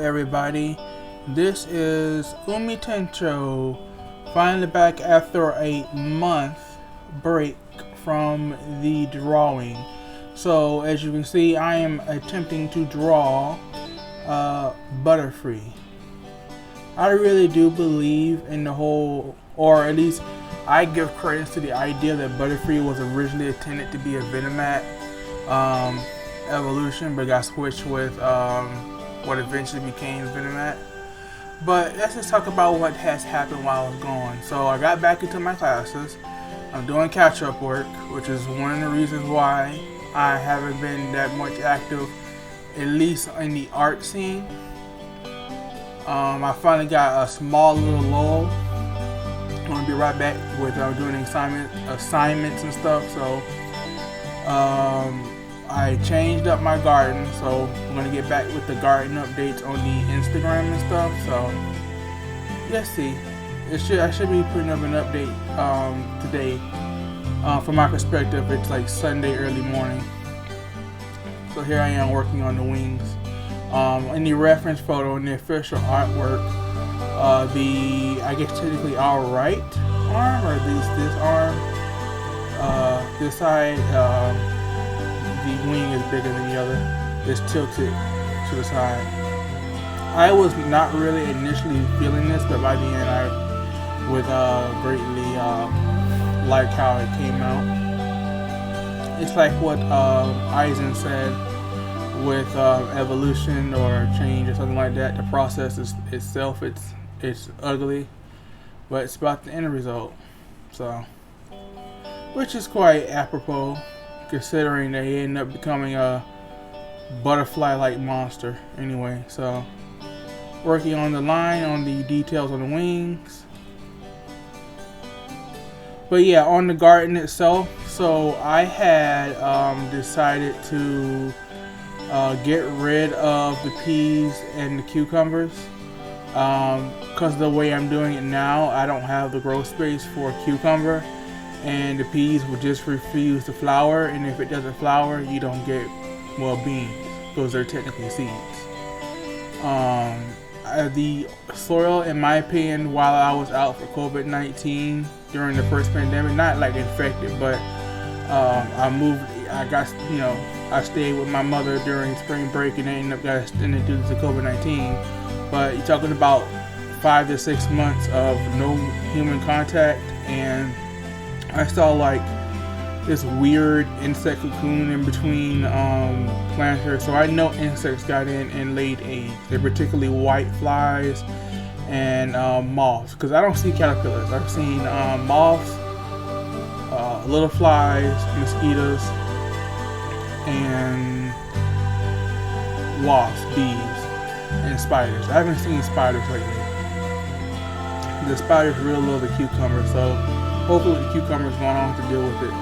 Everybody, this is Umitencho, finally back after a month break from the drawing. So as you can see, I am attempting to draw Butterfree. I really do believe in the whole, or at least I give credence to the idea that Butterfree was originally intended to be a Venomat evolution, but got switched with what eventually became Venomat. But let's just talk about what has happened while I was gone. So I got back into my classes. I'm doing catch-up work, which is one of the reasons why I haven't been that much active, at least in the art scene. I finally got a small little lull. I'm gonna be right back with doing assignments and stuff. So I changed up my garden, so I'm gonna get back with the garden updates on the Instagram and stuff. So let's see. I should be putting up an update today. From my perspective, it's like Sunday early morning. So here I am working on the wings. In the reference photo, in the official artwork, I guess technically our right arm, or this arm, this side, the wing is bigger than the other. It's tilted to the side. I was not really initially feeling this, but by the end I would greatly like how it came out. It's like what Eisen said with evolution or change or something like that. The process itself, it's ugly, but it's about the end result. So, which is quite apropos, considering they end up becoming a butterfly-like monster anyway. So, working on the line, on the details on the wings. But yeah, on the garden itself, so I had decided to get rid of the peas and the cucumbers, because the way I'm doing it now, I don't have the growth space for cucumber, and the peas will just refuse to flower, and if it doesn't flower, you don't get, well, beans, because they're technically seeds. The soil, in my opinion, while I was out for COVID-19 during the first pandemic, not like infected, but I stayed with my mother during spring break and ended up got extended due to COVID-19. But you're talking about 5 to 6 months of no human contact, and I saw like this weird insect cocoon in between planters. So I know insects got in and laid eggs. They're particularly white flies and moths, because I don't see caterpillars. I've seen moths, little flies, mosquitoes, and wasps, bees, and spiders. I haven't seen spiders lately. The spiders really love the cucumber, so hopefully the cucumber's going on to deal with it.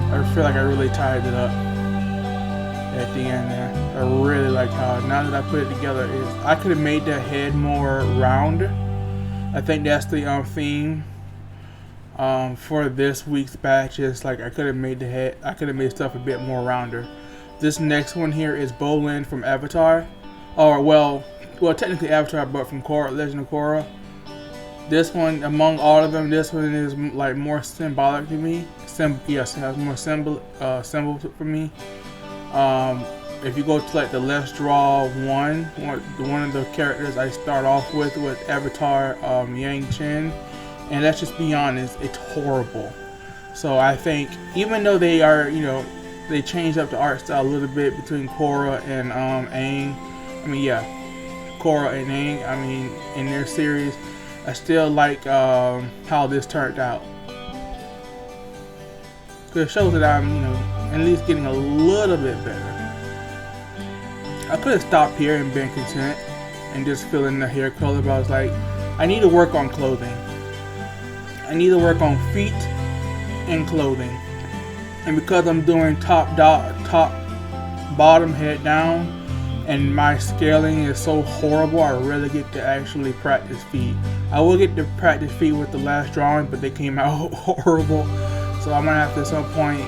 I feel like I really tied it up at the end there. I really like how, now that I put it together, I could have made the head more round. I think that's the theme for this week's batch. Is like I could have made stuff a bit more rounder. This next one here is Bolin from Avatar, or well technically Avatar, but from Korra, Legend of Korra. This one, among all of them, this one is like more symbolic to me. Yes, it has more symbol for me. If you go to like the Let's Draw one of the characters I start off with Avatar Yang Chen, and let's just be honest, it's horrible. So I think even though they are, they changed up the art style a little bit between Korra and Aang. Korra and Aang. In their series, I still like how this turned out. It shows that I'm, at least getting a little bit better. I could have stopped here and been content and just fill in the hair color, but I was like, I need to work on clothing. I need to work on feet and clothing. And because I'm doing top, bottom, head down, and my scaling is so horrible, I really get to actually practice feet. I will get to practice feet with the last drawing, but they came out horrible. So I'm gonna have to at some point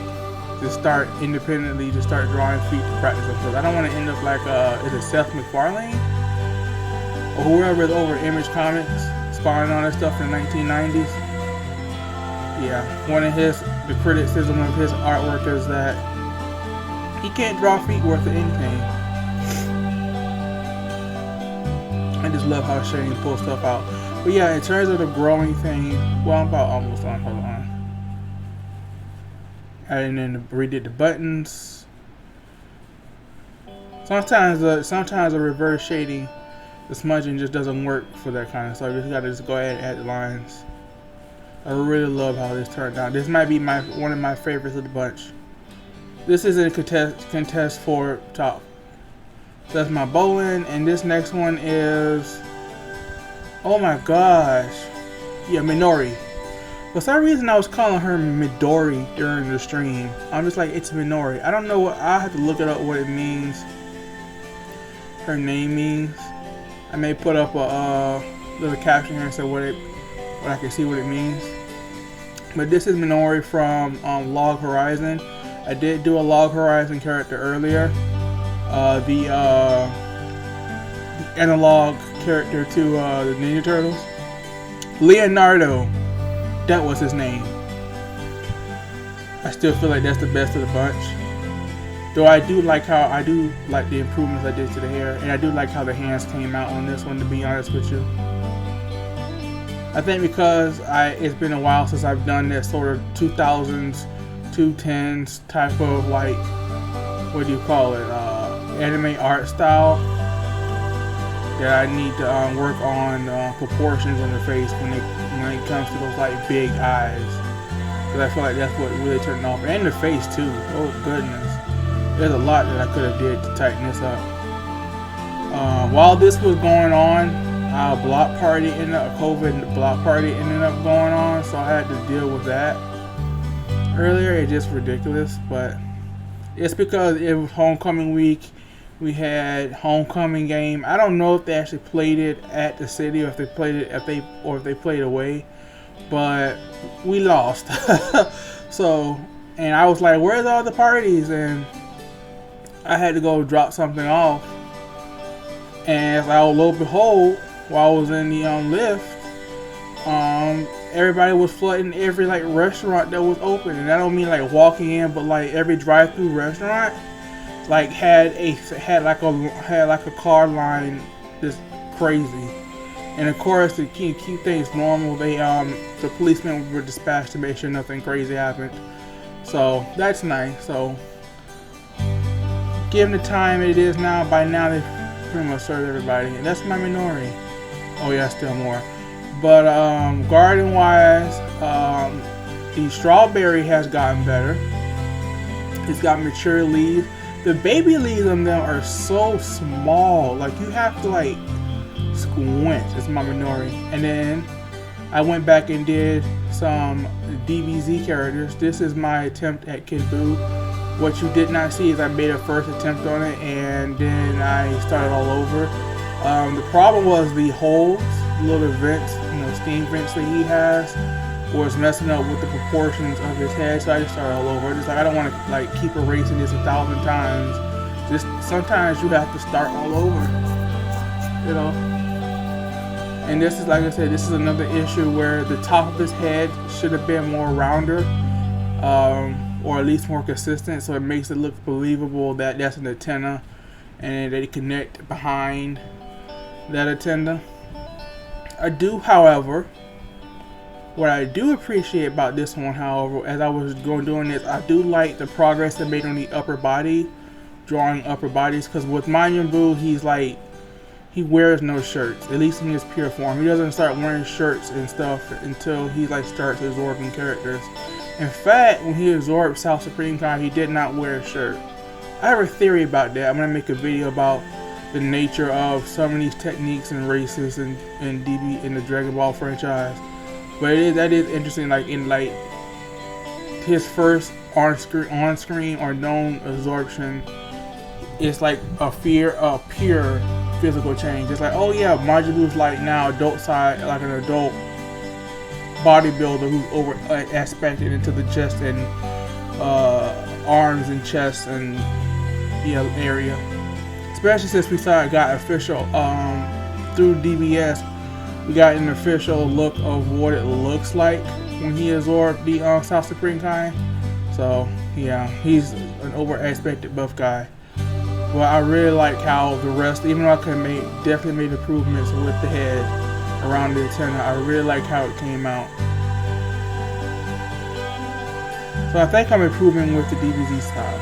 to start independently, to start drawing feet to practice them, because I don't want to end up like is it Seth MacFarlane? or whoever is over Image Comics, spawning all that stuff in the 1990s. Yeah, the criticism of his artwork is that he can't draw feet worth of anything. I just love how Shane pulls stuff out. But yeah, in terms of the growing thing, well, I'm about almost done. Hold on. And then redid the buttons. Sometimes the reverse shading, the smudging just doesn't work for that kind of stuff. You just gotta go ahead and add the lines. I really love how this turned out. This might be one of my favorites of the bunch. This is a contest for top. That's my Bolin, and this next one is, oh my gosh, yeah, Minori. For some reason I was calling her Midori during the stream. I'm just like, it's Minori. I don't know what, I have to look it up what it means. Her name means. I may put up a little caption here and say what I can see what it means. But this is Minori from Log Horizon. I did do a Log Horizon character earlier. The analog character to the Ninja Turtles. Leonardo. That was his name. I still feel like that's the best of the bunch. Though I do like the improvements I did to the hair, and I do like how the hands came out on this one, to be honest with you. I think because it's been a while since I've done that sort of 2000s, 2010s type of like, what do you call it, anime art style, that I need to work on proportions on the face when it comes to those like big eyes, because I feel like that's what really turned off, and the face too. Oh goodness. There's a lot that I could have did to tighten this up. While this was going on, COVID block party ended up going on, so I had to deal with that. Earlier, it's just ridiculous, but it's because it was homecoming week. We had homecoming game. I don't know if they actually played it at the city, or if they played it if they played away, but we lost. So, and I was like, "Where's all the parties?" And I had to go drop something off, and as I lo and behold, while I was in the lift, everybody was flooding every like restaurant that was open, and I don't mean like walking in, but like every drive-through restaurant like had like a car line, just crazy. And of course, to keep things normal, the policemen were dispatched to make sure nothing crazy happened. So that's nice. So, given the time it is now, by now they pretty much served everybody. And that's my Minori. Oh yeah, still more. But garden wise, the strawberry has gotten better. It's got mature leaves. The baby leaves on them are so small, like you have to like squint. It's my Minori. And then I went back and did some DBZ characters. This is my attempt at Kid Buu. What you did not see is I made a first attempt on it, and then I started all over. The problem was the holes, little vents, steam vents that he has, was messing up with the proportions of his head. So I just started all over. Just like I don't want to like keep erasing this 1,000 times. Just sometimes you have to start all over, And this is, like I said, this is another issue where the top of his head should have been more rounder. Or at least more consistent, so it makes it look believable that that's an antenna and they connect behind that antenna. I do, however, what I do appreciate about this one, however, as I was doing this, I do like the progress they made on the upper body, drawing upper bodies, because with Majin Buu, he's like, he wears no shirts, at least in his pure form. He doesn't start wearing shirts and stuff until he like starts absorbing characters. In fact, when he absorbed South Supreme Time, he did not wear a shirt. I have a theory about that. I'm going to make a video about the nature of some of these techniques and races in the Dragon Ball franchise. But that is interesting, like in like his first on-screen or known absorption, it's like a pure physical change. It's like, oh yeah, Majin Buu's like now adult side, like an adult bodybuilder who's over aspected into the chest and arms and chest and area. Especially since we got official through DBS, we got an official look of what it looks like when he absorbed the South Supreme Kai. So yeah, he's an over-expected buff guy. But I really like how the rest, even though I could definitely made improvements with the head around the antenna, I really like how it came out. So I think I'm improving with the DBZ style.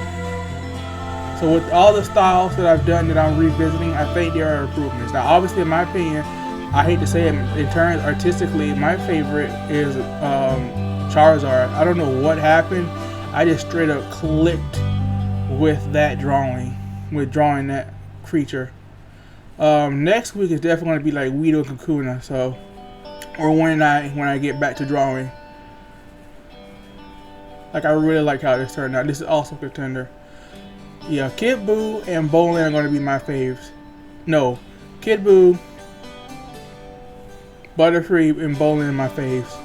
So with all the styles that I've done that I'm revisiting, I think there are improvements. Now obviously in my opinion, I hate to say it, in terms artistically, my favorite is Charizard. I don't know what happened. I just straight up clicked with that drawing. With drawing that creature. Next week is definitely going to be like Weedle Kakuna, so, or when I get back to drawing. Like, I really like how this turned out. This is also a contender. Yeah, Kid Buu and Bolin are going to be my faves. No, Kid Buu, Butterfree, and Bolin are my faves.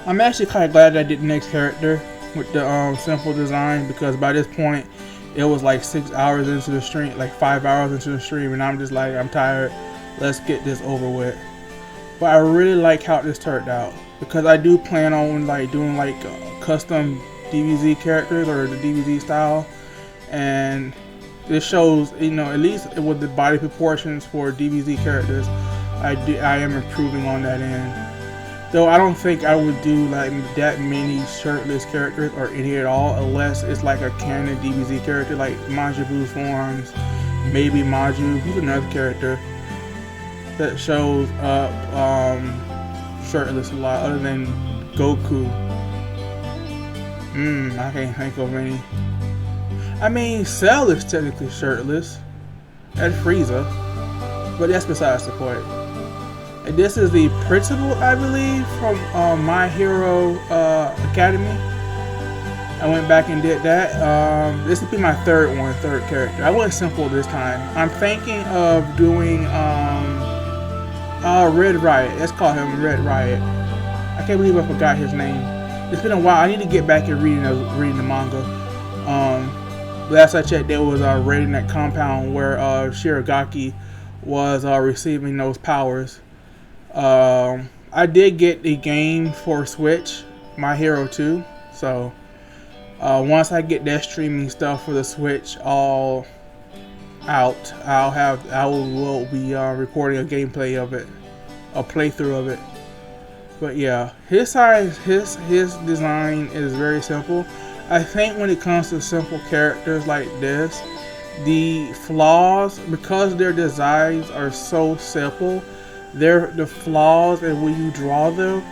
I'm actually kind of glad that I did the next character with the simple design, because by this point it was like 6 hours into the stream, like 5 hours into the stream, and I'm just like, I'm tired, let's get this over with. But I really like how this turned out, because I do plan on like doing like custom DBZ characters or the DBZ style, and this shows, you know, at least with the body proportions for DBZ characters, I am improving on that end. Though I don't think I would do like that many shirtless characters or any at all, unless it's like a canon DBZ character like Majibu forms, maybe Maju, who's another character that shows up shirtless a lot, other than Goku. I can't think of any. I mean, Cell is technically shirtless, and Frieza, but that's besides the point. And this is the principal, I believe, from My Hero Academy. I went back and did that. This will be my third character. I went simple this time. I'm thinking of doing Red Riot. Let's call him Red Riot. I can't believe I forgot his name. It's been a while. I need to get back and reading the manga. Last I checked, there was a raid in that compound where Shirogaki was receiving those powers. I did get the game for Switch, My Hero 2, so once I get that streaming stuff for the Switch all out, I will be recording a gameplay of it, a playthrough of it. But yeah, his design is very simple. I think when it comes to simple characters like this, the flaws, because their designs are so simple, the flaws and when you draw them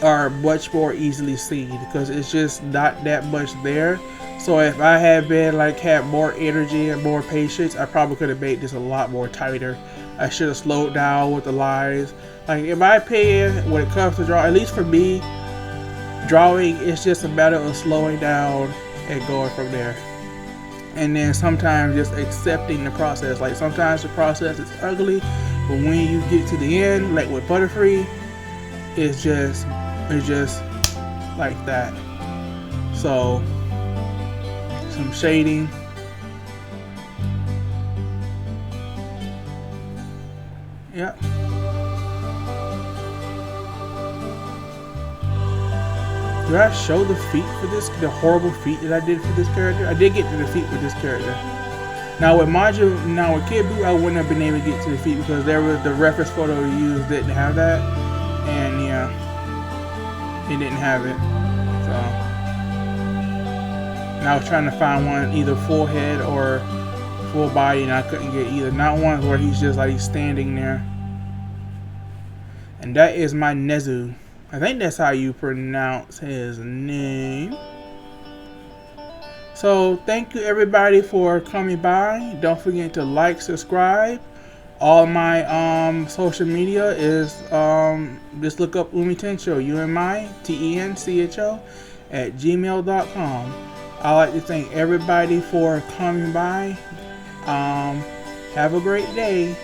are much more easily seen, because it's just not that much there. So if I had more energy and more patience, I probably could have made this a lot more tighter. I should have slowed down with the lines. Like, in my opinion, when it comes to drawing, at least for me, drawing is just a matter of slowing down and going from there. And then sometimes just accepting the process. Like, sometimes the process is ugly, but when you get to the end, like with Butterfree, it's just like that. So, some shading. Yep. Did I show the feat for this? The horrible feat that I did for this character? I did get to the feat with this character. Now with Kid Buu, I wouldn't have been able to get to the feat because there was the reference photo we used didn't have that, and yeah, it didn't have it. So, and I was trying to find one either full head or full body, and I couldn't get either. Not one where he's just like he's standing there. And that is my Nezu. I think that's how you pronounce his name. So thank you everybody for coming by. Don't forget to like, subscribe. All my social media is just look up Umitencho, UMITENCHO @gmail.com. I like to thank everybody for coming by. Have a great day.